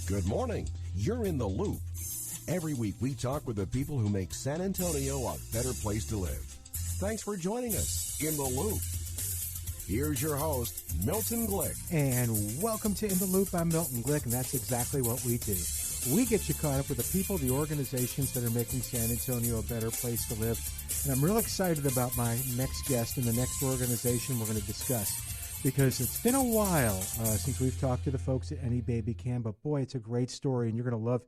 Good morning. You're in the loop. Every week we talk with the people who make San Antonio a better place to live. Thanks for joining us in the loop. Here's your host, Milton Glick. And welcome to In the Loop. I'm Milton Glick, and that's exactly what we do. We get you caught up with the people, the organizations that are making San Antonio a better place to live. And I'm real excited about my next guest and the next organization we're going to discuss, because it's been a while since we've talked to the folks at Any Baby Can, but boy, it's a great story, and you're going to love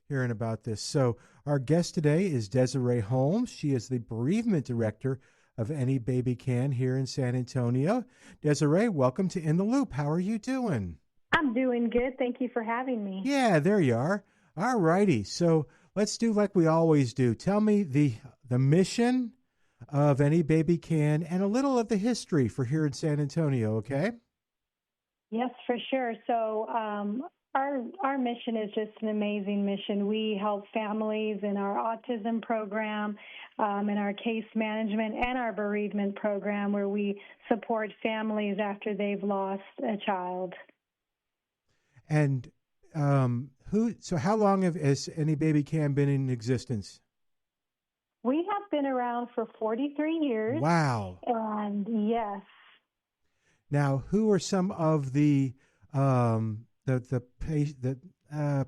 hearing about this. So our guest today is Desiree Holmes. She is the Bereavement Director of Any Baby Can here in San Antonio. Desiree, welcome to In the Loop. How are you doing? I'm doing good. Thank you for having me. Yeah, there you are. All righty. So let's do like we always do. Tell me the mission of Any Baby Can and a little of the history for here in San Antonio, okay? Yes, for sure. So our mission is just an amazing mission. We help families in our autism program, in our case management, and our bereavement program, where we support families after they've lost a child. And so how long has Any Baby Can been in existence? We have been around for 43 years. Wow. And yes. Now, who are some of the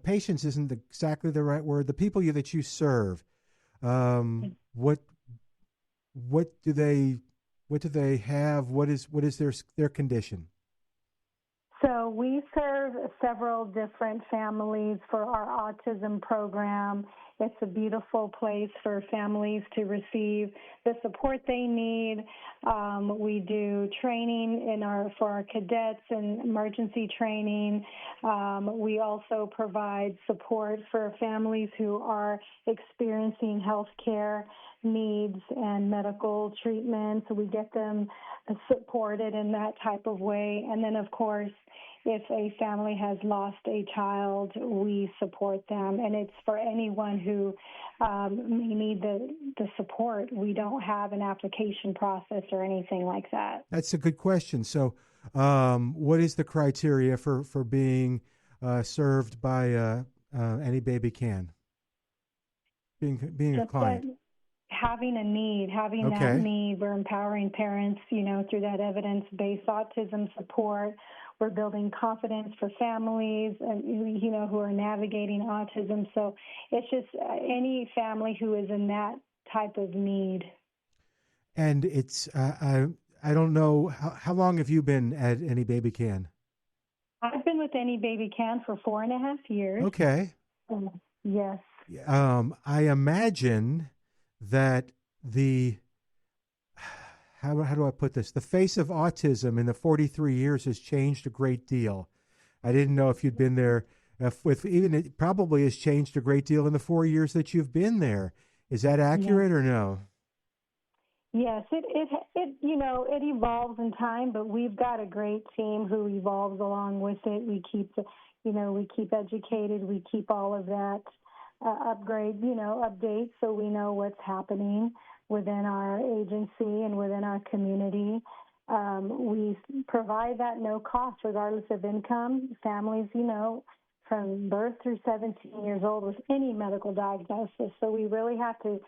patients isn't exactly the right word, the people that you serve? What do they have? What is their condition? So we serve several different families for our autism program. It's a beautiful place for families to receive the support they need. We do training for our cadets and emergency training. We also provide support for families who are experiencing health care needs and medical treatment. So we get them supported in that type of way. And then, of course, if a family has lost a child, we support them. And it's for anyone who may need the support. We don't have an application process or anything like that. That's a good question. So what is the criteria for being served by Any Baby Can? Being a client? Having a need, that need. We're empowering parents, through that evidence-based autism support. We're building confidence for families, who are navigating autism. So it's just any family who is in that type of need. And it's, I don't know, how long have you been at Any Baby Can? I've been with Any Baby Can for 4.5 years. Okay. Yes. I imagine that how do I put this? The face of autism in the 43 years has changed a great deal. I didn't know if you'd been there it probably has changed a great deal in the 4 years that you've been there. Is that accurate or no? Yes, it evolves in time, but we've got a great team who evolves along with it. We keep educated. We keep all of that updates, so we know what's happening within our agency and within our community. We provide that no cost, regardless of income. Families, from birth through 17 years old with any medical diagnosis. So we really have to,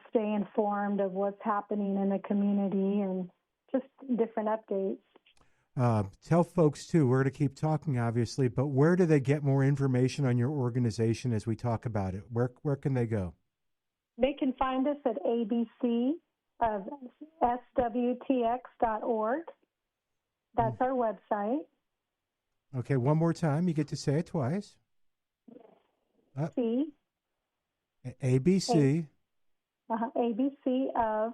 stay informed of what's happening in the community and just different updates. Tell folks, too, we're going to keep talking, obviously, but where do they get more information on your organization as we talk about it? Where can they go? They can find us at ABC of swtx.org. That's our website. Okay, one more time. You get to say it twice. ABC. ABC of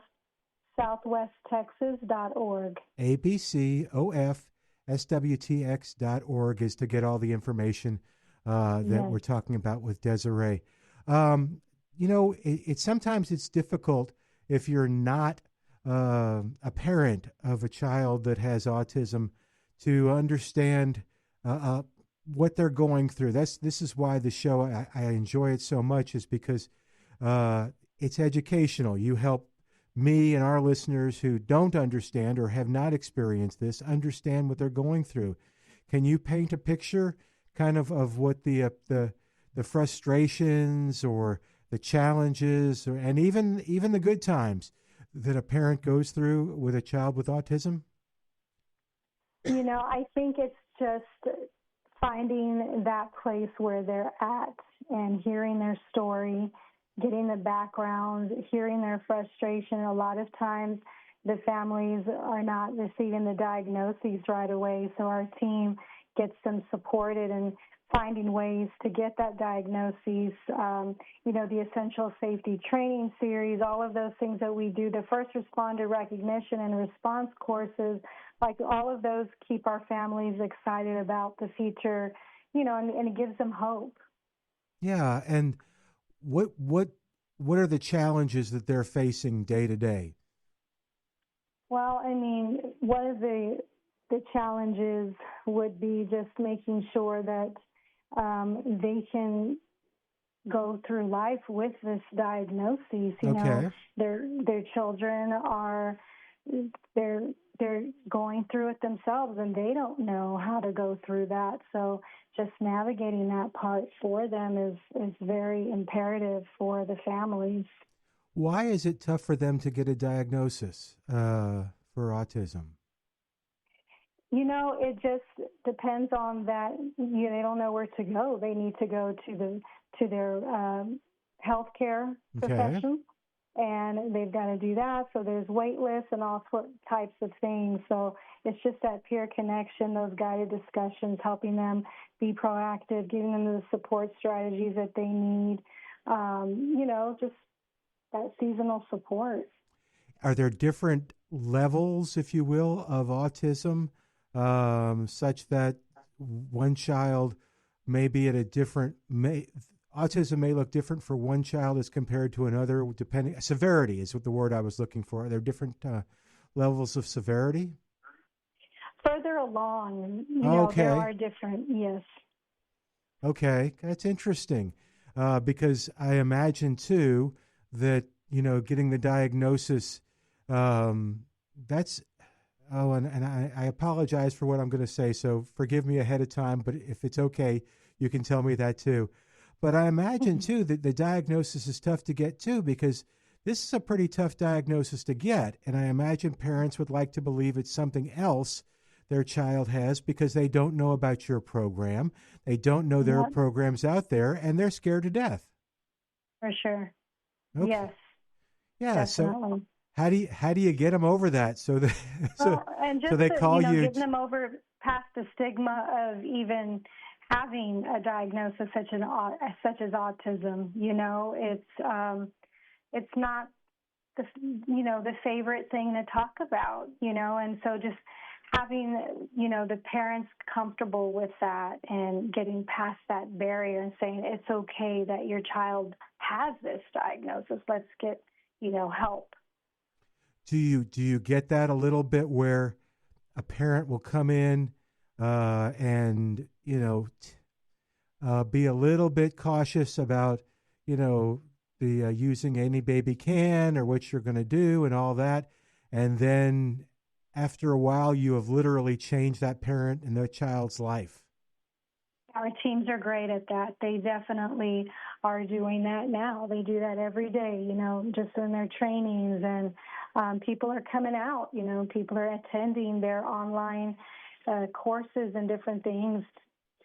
southwesttexas.org. ABCOFSWTX.org is to get all the information that we're talking about with Desiree. Sometimes it's difficult if you're not a parent of a child that has autism to understand what they're going through. This is why the show, I enjoy it so much, is because it's educational. You help me and our listeners who don't understand or have not experienced this understand what they're going through. Can you paint a picture kind of what the frustrations or the challenges and even the good times that a parent goes through with a child with autism? I think it's just finding that place where they're at and hearing their story, getting the background, hearing their frustration. A lot of times the families are not receiving the diagnoses right away, so our team gets them supported and finding ways to get that diagnosis, the essential safety training series, all of those things that we do, the first responder recognition and response courses, like all of those keep our families excited about the future, and it gives them hope. Yeah, and what are the challenges that they're facing day to day? Well, one of the challenges would be just making sure that they can go through life with this diagnosis. Okay. Their children are they're going through it themselves, and they don't know how to go through that. So just navigating that part for them is very imperative for the families. Why is it tough for them to get a diagnosis for autism? It just depends on that. They don't know where to go. They need to go to their healthcare profession, and they've got to do that. So there's wait lists and all sorts types of things. So it's just that peer connection, those guided discussions, helping them be proactive, giving them the support strategies that they need. Just that seasonal support. Are there different levels, if you will, of autism, such that one child may be at a different autism may look different for one child as compared to another, depending severity is what the word I was looking for. Are there different levels of severity? Further along, there are different, yes. Okay, that's interesting, because I imagine too that getting the diagnosis, that's and I apologize for what I'm going to say, so forgive me ahead of time. But if it's okay, you can tell me that too. But I imagine too that the diagnosis is tough to get too, because this is a pretty tough diagnosis to get, and I imagine parents would like to believe it's something else their child has because they don't know about your program. They don't know there are programs out there, and they're scared to death. For sure. Okay. Yes. Yeah. Definitely. So how do you get them over that so that so they call you? Getting them over past the stigma of even having a diagnosis such as autism. It's not the favorite thing to talk about. And so just having the parents comfortable with that and getting past that barrier and saying it's okay that your child has this diagnosis. Let's get help. Do you get that a little bit where a parent will come in and be a little bit cautious about the using any baby can or what you're going to do and all that, and then after a while you have literally changed that parent and their child's life? Our teams are great at that. They definitely are doing that now. They do that every day, just in their trainings, and people are coming out, people are attending their online courses and different things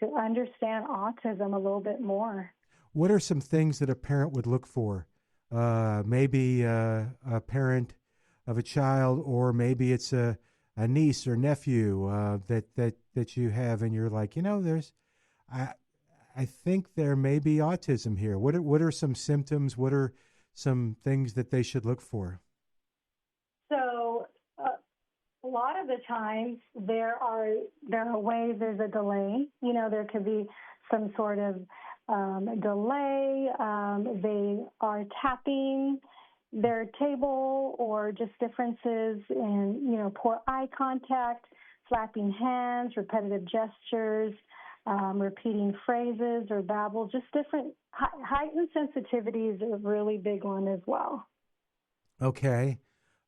to understand autism a little bit more. What are some things that a parent would look for? Maybe a parent of a child, or maybe it's a niece or nephew that you have, and you're like, I think there may be autism here. What are some symptoms? What are some things that they should look for? So a lot of the times there are ways there's a delay. There could be some sort of delay. They are tapping their table, or just differences in, poor eye contact, flapping hands, repetitive gestures, repeating phrases or babble, just different heightened sensitivity is a really big one as well. Okay.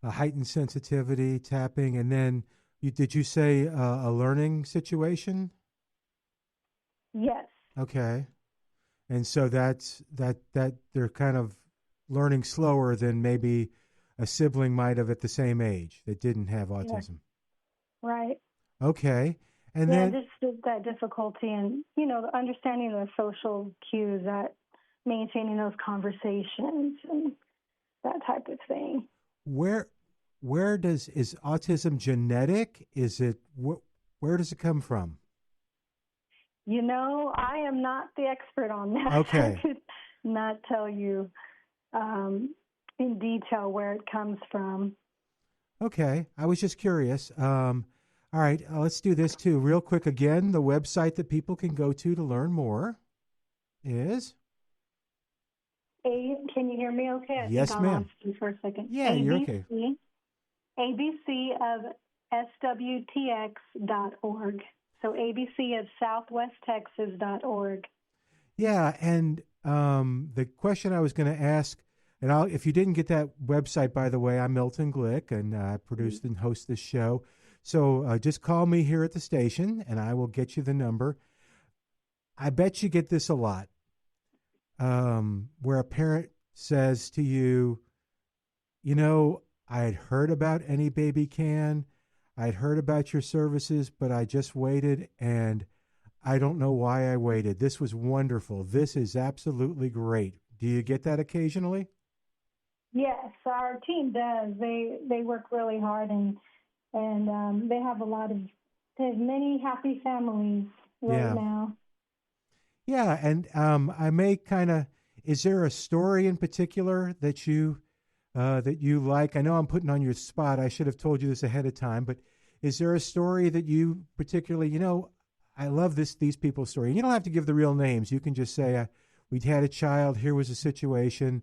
Heightened sensitivity, tapping, and then did you say a learning situation? Yes. Okay. And so that they're kind of learning slower than maybe a sibling might have at the same age that didn't have Yes. autism. Right. Okay. And Yeah, then just that difficulty and, understanding the social cues, that maintaining those conversations and that type of thing. where is autism genetic? Is it where does it come from? I am not the expert on that. I Okay. could not tell you in detail where it comes from. Okay. I was just curious. All right, let's do this too. Real quick again, the website that people can go to learn more is? Can you hear me okay? I think Yes, I ma'am. lost you for a second. Yeah, you're okay. ABC of SWTX.org. So ABC of SouthwestTexas.org. Yeah, and the question I was going to ask, and if you didn't get that website, by the way, I'm Milton Glick, and I produced and host this show. So just call me here at the station, and I will get you the number. I bet you get this a lot, where a parent says to you, I had heard about Any Baby Can. I'd heard about your services, but I just waited, and I don't know why I waited. This was wonderful. This is absolutely great. Do you get that occasionally? Yes, our team does. They work really hard and they have they have many happy families right Yeah. now. Yeah, and I may kind of. Is there a story in particular that you like? I know I'm putting on your spot. I should have told you this ahead of time, but is there a story that you particularly, I love these people's story. And you don't have to give the real names. You can just say, we'd had a child. Here was a situation,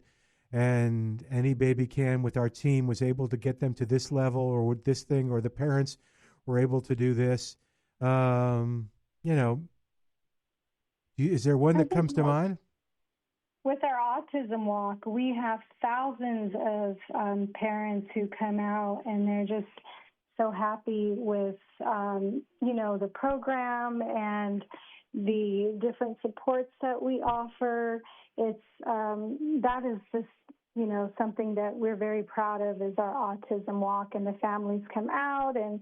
and Any Baby Can with our team was able to get them to this level, or with this thing, or the parents were able to do this. You know, is there one I that think comes to mind? with our autism walk, we have thousands of parents who come out and they're just so happy with, the program and the different supports that we offer. That is just, something that we're very proud of is our autism walk, and the families come out and,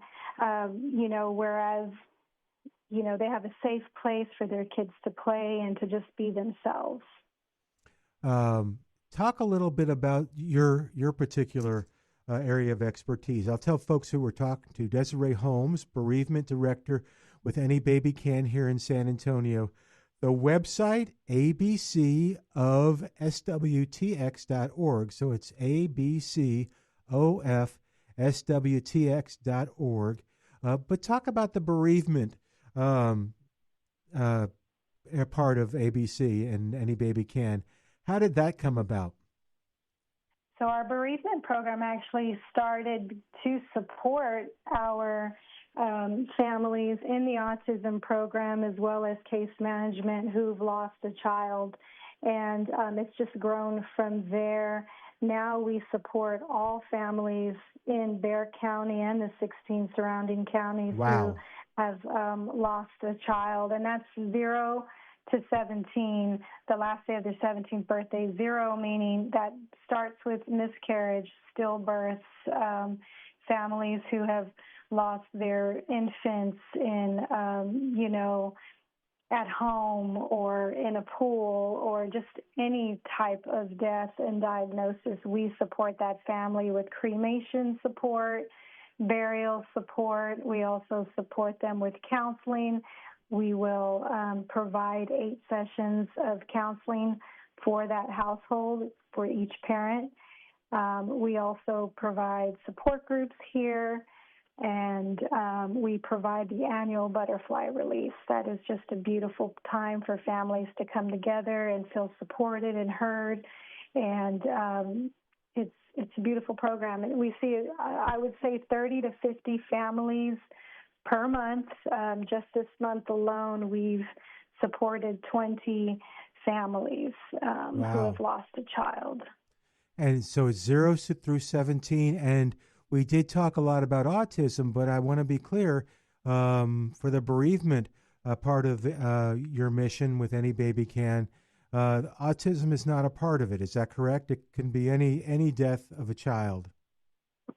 whereas, they have a safe place for their kids to play and to just be themselves. Talk a little bit about your particular area of expertise. I'll tell folks who we're talking to. Desiree Holmes, Bereavement Director with Any Baby Can here in San Antonio. The website, abcofswtx.org. So it's abcofswtx.org. But talk about the bereavement part of ABC and Any Baby Can. How did that come about? So our bereavement program actually started to support our families in the autism program, as well as case management who've lost a child. And it's just grown from there. Now we support all families in Bexar County and the 16 surrounding counties Wow. who have lost a child. And that's 0 to 17, the last day of their 17th birthday. 0 meaning that starts with miscarriage, stillbirths, families who have lost their infants in, at home or in a pool, or just any type of death and diagnosis. We support that family with cremation support, burial support. We also support them with counseling. We will provide 8 sessions of counseling for that household for each parent. We also provide support groups here, and we provide the annual butterfly release. That is just a beautiful time for families to come together and feel supported and heard, and it's a beautiful program. And we see, I would say, 30 to 50 families per month. Just this month alone, we've supported 20 families who have lost a child. And so it's 0 through 17. And we did talk a lot about autism, but I want to be clear, for the bereavement, part of your mission with Any Baby Can. Autism is not a part of it. Is that correct? It can be any death of a child.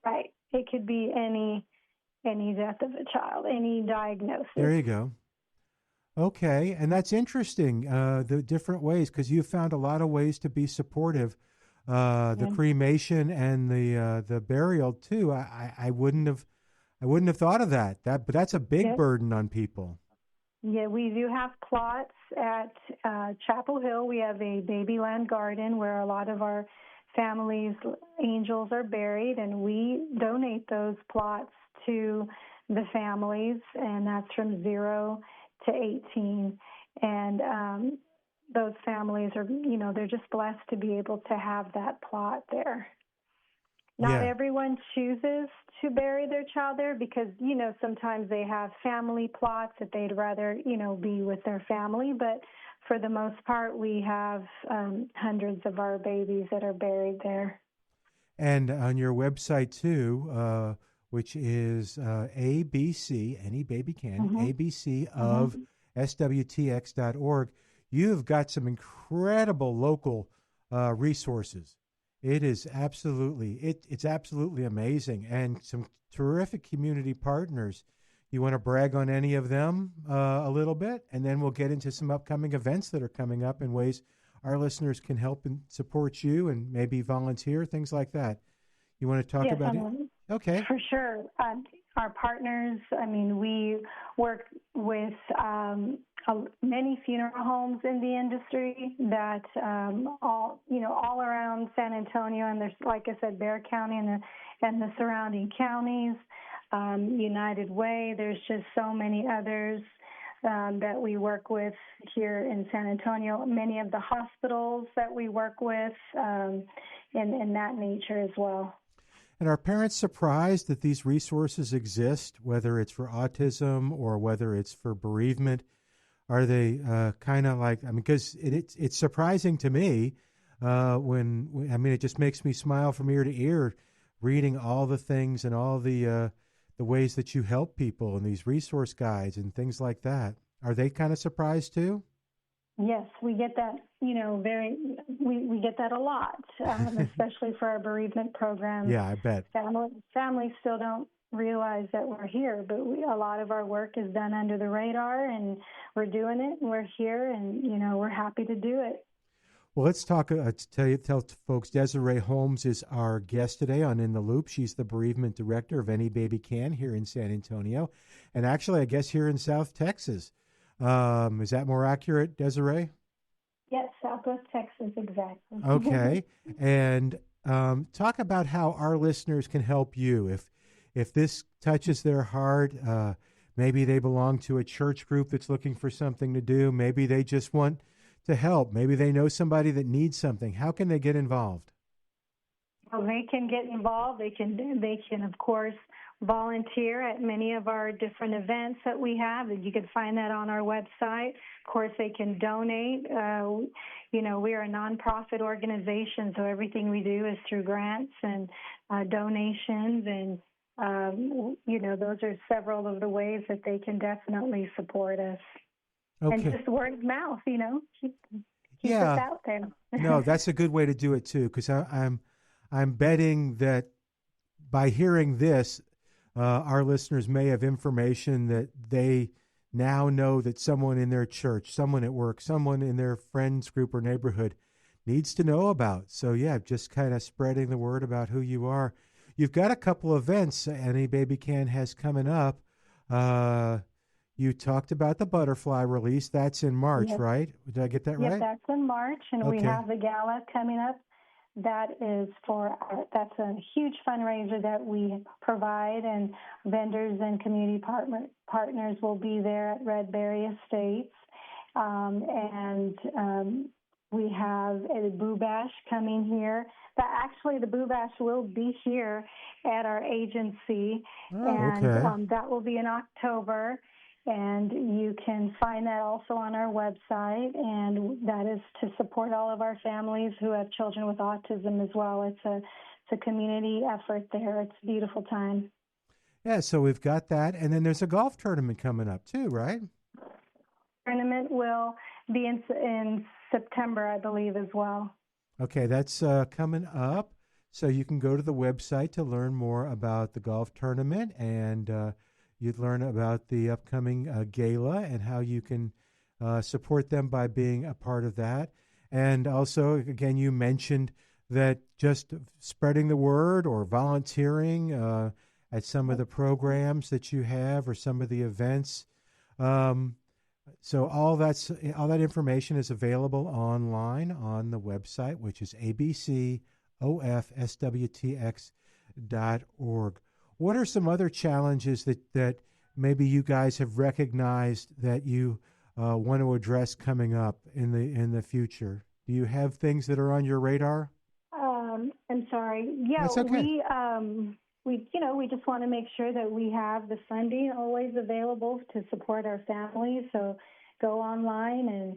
Right. It could be any death of a child, any diagnosis. There you go. Okay, and that's interesting, the different ways, because you've found a lot of ways to be supportive. The cremation and the burial too. I wouldn't have thought of that. But that's a big burden on people. Yeah, we do have plots at Chapel Hill. We have a babyland garden where a lot of our families' angels are buried, and we donate those plots to the families, and that's from 0 to 18. And those families are, they're just blessed to be able to have that plot there. Not everyone chooses to bury their child there because, sometimes they have family plots that they'd rather, be with their family. But for the most part, we have hundreds of our babies that are buried there. And on your website, too, which is ABC, Any Baby Can, ABC of SWTX.org, you've got some incredible local resources. It is absolutely, it's absolutely amazing, and some terrific community partners. You want to brag on any of them a little bit, and then we'll get into some upcoming events that are coming up and ways our listeners can help and support you and maybe volunteer, things like that. You want to talk about it? Okay. For sure. Our partners, we work with many funeral homes in the industry that all around San Antonio, and there's, like I said, Bexar County and the surrounding counties, United Way. There's just so many others that we work with here in San Antonio. Many of the hospitals that we work with in that nature as well. And are parents surprised that these resources exist, whether it's for autism or whether it's for bereavement? Are they kind of like, because it's surprising to me it just makes me smile from ear to ear reading all the things and all the ways that you help people and these resource guides and things like that. Are they kind of surprised too? Yes, we get that, we get that a lot, especially for our bereavement program. Yeah, I bet. Families still don't realize that we're here, but a lot of our work is done under the radar, and we're doing it, and we're here, and, we're happy to do it. Well, let's talk, tell folks, Desiree Holmes is our guest today on In the Loop. She's the bereavement director of Any Baby Can here in San Antonio, and actually, I guess, here in South Texas. Is that more accurate, Desiree? Yes, Southwest Texas, exactly. Okay. And talk about how our listeners can help you. If this touches their heart, maybe they belong to a church group that's looking for something to do. Maybe they just want to help. Maybe they know somebody that needs something. How can they get involved? Well, they can get involved. They can, of course, volunteer at many of our different events that we have. You can find that on our website. Of course, they can donate. We are a nonprofit organization, so everything we do is through grants and donations, and those are several of the ways that they can definitely support us. Okay. And just word of mouth, keep us out there. No, that's a good way to do it too, because I'm betting that by hearing this, our listeners may have information that they now know that someone in their church, someone at work, someone in their friends group or neighborhood needs to know about. So, just kind of spreading the word about who you are. You've got a couple events Any Baby Can has coming up. You talked about the butterfly release. That's in March, right? Did I get that right? Yes, that's in March, and we have the gala coming up. That's a huge fundraiser that we provide, and vendors and community partners will be there at Red Berry Estates. We have a Boo Bash coming here. The Boo Bash will be here at our agency, that will be in October. And you can find that also on our website, and that is to support all of our families who have children with autism as well. It's a community effort there. It's a beautiful time. Yeah, so we've got that, and then there's a golf tournament coming up too, right? tournament will be in September, I believe, as well. Okay, that's coming up. So you can go to the website to learn more about the golf tournament, and you'd learn about the upcoming gala and how you can support them by being a part of that. And also, again, you mentioned that just spreading the word or volunteering at some of the programs that you have or some of the events. So all that information is available online on the website, which is abcofswtx.org. What are some other challenges that maybe you guys have recognized that you want to address coming up in the future? Do you have things that are on your radar? I'm sorry. Yeah, That's okay. we just want to make sure that we have the funding always available to support our families. So go online and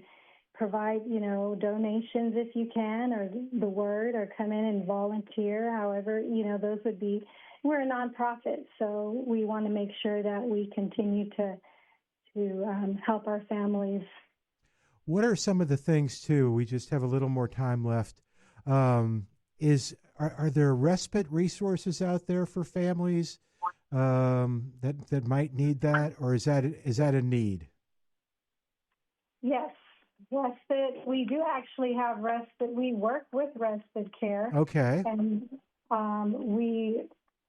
provide, donations if you can, or the word, or come in and volunteer. However, those would be. We're a nonprofit, so we want to make sure that we continue to help our families. What are some of the things too? We just have a little more time left. Are there respite resources out there for families that might need that, or is that a need? Yes, respite. We do actually have respite. We work with respite care. Okay. And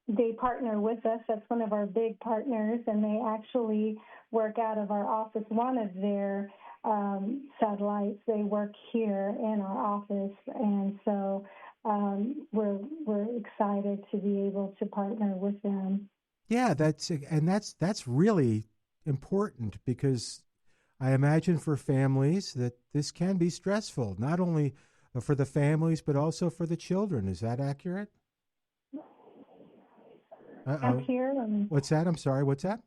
they partner with us. That's one of our big partners, and they actually work out of our office. One of their satellites, they work here in our office, and so we're excited to be able to partner with them. Yeah, that's really important, because I imagine for families that this can be stressful, not only for the families but also for the children. Is that accurate? I'm here. What's that? I'm sorry. What's that?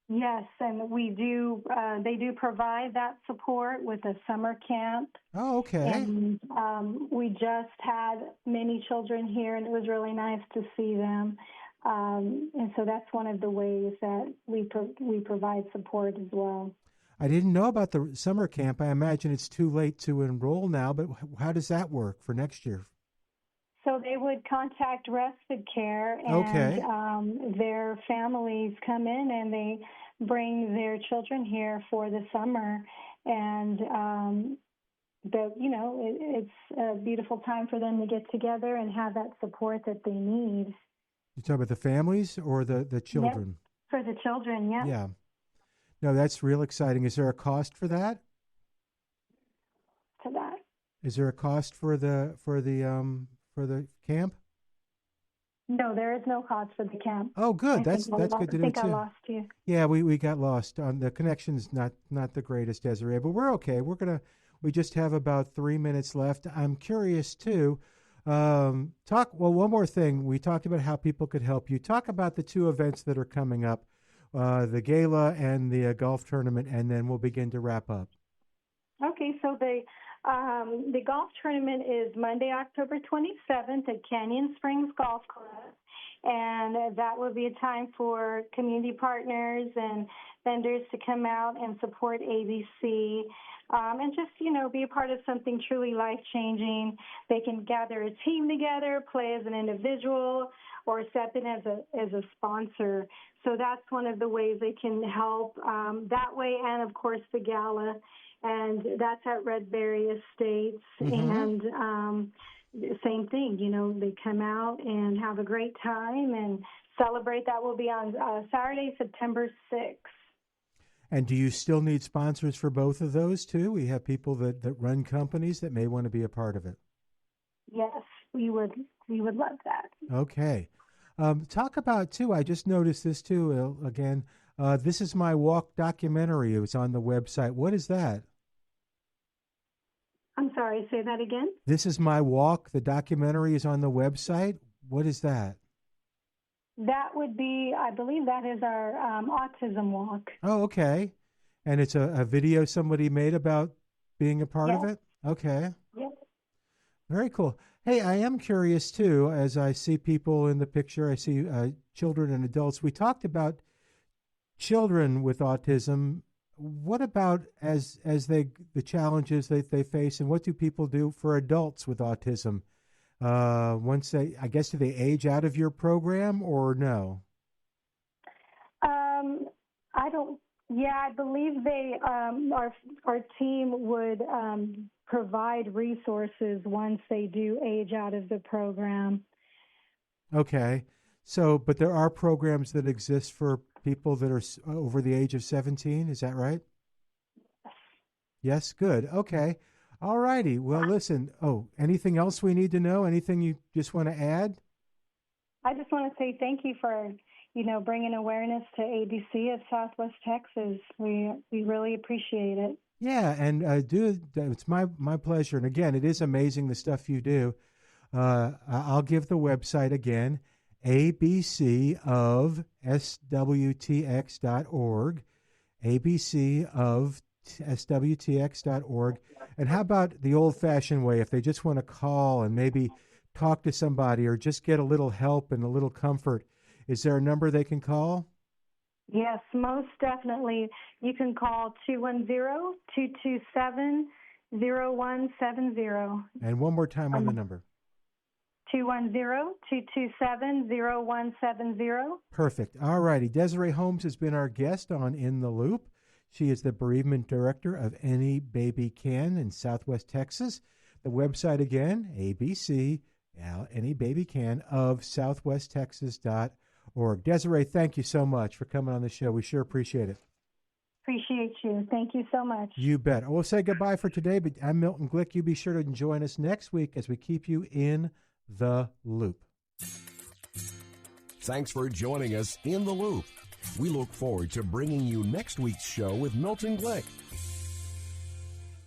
Yes, and we do. They do provide that support with a summer camp. Oh, okay. And we just had many children here, and it was really nice to see them. And so that's one of the ways that we provide support as well. I didn't know about the summer camp. I imagine it's too late to enroll now, but how does that work for next year? So they would contact respite care, and okay. Their families come in and they bring their children here for the summer, and it's a beautiful time for them to get together and have that support that they need. You talking about the families or the children? Yep. For the children, yeah. Yeah. No, that's real exciting. Is there a cost for that? For that. Is there a cost for the camp? No, there is no cost for the camp. Oh, good. That's good to know too. I lost you. Yeah, we got lost. The connection's not the greatest, Desiree, but we're okay. We just have about 3 minutes left. I'm curious too. One more thing. We talked about how people could help you. Talk about the two events that are coming up, the gala and the golf tournament, and then we'll begin to wrap up. Okay, so the golf tournament is Monday, October 27th at Canyon Springs Golf Club, and that will be a time for community partners and vendors to come out and support ABC, and just, be a part of something truly life-changing. They can gather a team together, play as an individual, or step in as a sponsor. So that's one of the ways they can help that way, and, of course, the gala. And that's at Red Berry Estates. Mm-hmm. And same thing, they come out and have a great time and celebrate. That will be on Saturday, September 6th. And do you still need sponsors for both of those, too? We have people that run companies that may want to be a part of it. Yes, we would love that. Okay. Talk about, too, I just noticed this, too, again. This Is My Walk documentary. It was on the website. What is that? I'm sorry, say that again? This Is My Walk. The documentary is on the website. What is that? That would be, I believe that is our Autism Walk. Oh, okay. And it's a video somebody made about being a part of it? Okay. Yes. Very cool. Hey, I am curious, too, as I see people in the picture. I see children and adults. We talked about children with autism what about as the challenges that they face, and what do people do for adults with autism? Once they, I guess, do they age out of your program or no? I don't. Yeah, I believe they our team would provide resources once they do age out of the program. Okay. So, but there are programs that exist for people that are over the age of 17. Is that right? Yes. Good. Okay. All righty. Well, listen. Oh, anything else we need to know? Anything you just want to add? I just want to say thank you for, bringing awareness to ABC of Southwest Texas. We really appreciate it. Yeah, and it's my pleasure. And again, it is amazing the stuff you do. I'll give the website again, ABC of SWTX.org, ABC of SWTX.org. And how about the old-fashioned way, if they just want to call and maybe talk to somebody or just get a little help and a little comfort, is there a number they can call? Yes, most definitely. You can call 210-227-0170. And one more time on the number. 210-227-0170. Perfect. All righty. Desiree Holmes has been our guest on In the Loop. She is the bereavement director of Any Baby Can in Southwest Texas. The website again, ABC, Any Baby Can of southwesttexas.org. Desiree, thank you so much for coming on the show. We sure appreciate it. Appreciate you. Thank you so much. You bet. We'll say goodbye for today, but I'm Milton Glick. You be sure to join us next week as we keep you in the loop. Thanks for joining us in the Loop. We look forward to bringing you next week's show with Milton Glick.